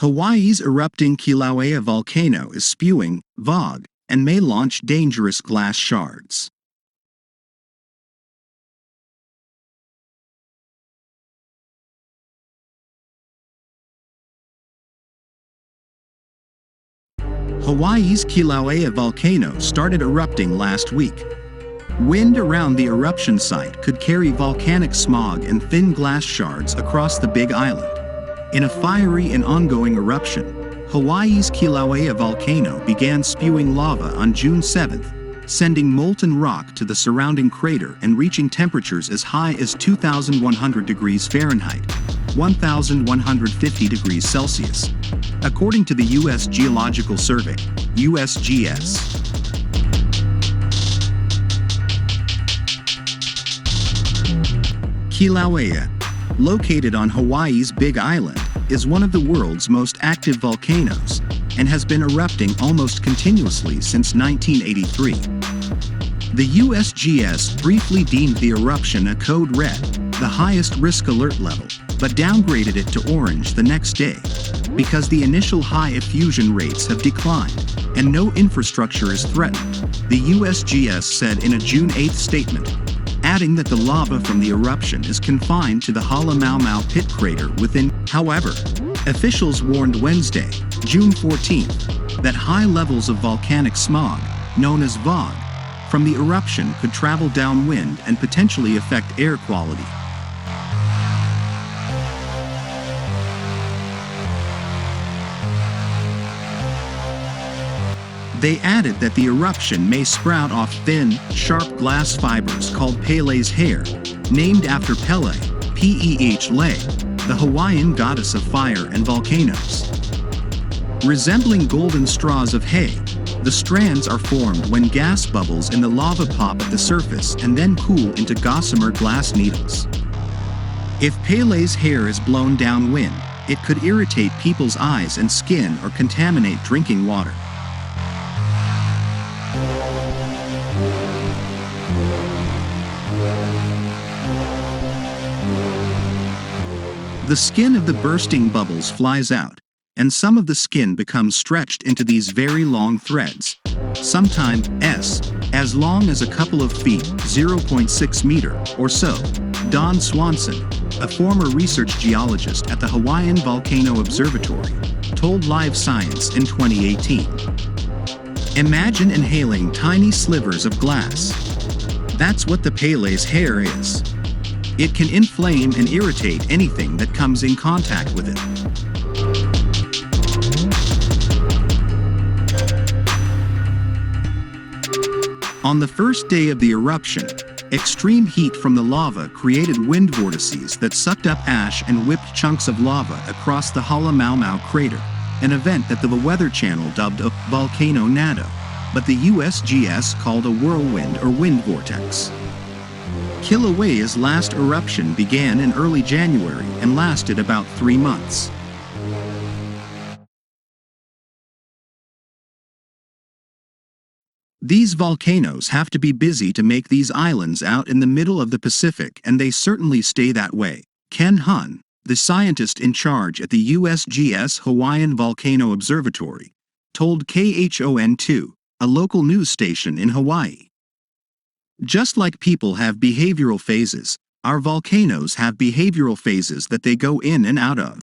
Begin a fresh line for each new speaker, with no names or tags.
Hawaii's erupting Kilauea volcano is spewing (VOG) and may launch dangerous glass shards. Hawaii's Kilauea volcano started erupting last week. Wind around the eruption site could carry volcanic smog and thin glass shards across the Big Island. In a fiery and ongoing eruption, Hawaii's Kilauea volcano began spewing lava on June 7th, sending molten rock to the surrounding crater and reaching temperatures as high as 2,100 degrees Fahrenheit, 1,150 degrees Celsius, according to the U.S. Geological Survey, USGS. Kilauea, located on Hawaii's Big Island, is one of the world's most active volcanoes and has been erupting almost continuously since 1983. The USGS briefly deemed the eruption a code red, the highest risk alert level, but downgraded it to orange the next day because the initial high effusion rates have declined and no infrastructure is threatened, the USGS said in a June 8 statement, adding that the lava from the eruption is confined to the Halemaumau pit crater within. However, officials warned Wednesday, June 14th, that high levels of volcanic smog, known as VOG, from the eruption could travel downwind and potentially affect air quality. They added that the eruption may sprout off thin, sharp glass fibers called Pele's hair, named after Pele, P-E-H-Le, the Hawaiian goddess of fire and volcanoes. Resembling golden straws of hay, the strands are formed when gas bubbles in the lava pop at the surface and then cool into gossamer glass needles. If Pele's hair is blown downwind, it could irritate people's eyes and skin or contaminate drinking water. The skin of the bursting bubbles flies out, and some of the skin becomes stretched into these very long threads, sometimes as long as a couple of feet, 0.6 meter or so. Don Swanson, a former research geologist at the Hawaiian Volcano Observatory, told Live Science in 2018. Imagine inhaling tiny slivers of glass. That's what the Pele's hair is. It can inflame and irritate anything that comes in contact with it. On the first day of the eruption, extreme heat from the lava created wind vortices that sucked up ash and whipped chunks of lava across the Halemaumau crater, an event that the Weather Channel dubbed a volcano nado, but the USGS called a whirlwind or wind vortex. Kilauea's last eruption began in early January and lasted about 3 months. These volcanoes have to be busy to make these islands out in the middle of the Pacific, and they certainly stay that way, Ken Hun, the scientist in charge at the USGS Hawaiian Volcano Observatory, told KHON2, a local news station in Hawaii. Just like people have behavioral phases, our volcanoes have behavioral phases that they go in and out of.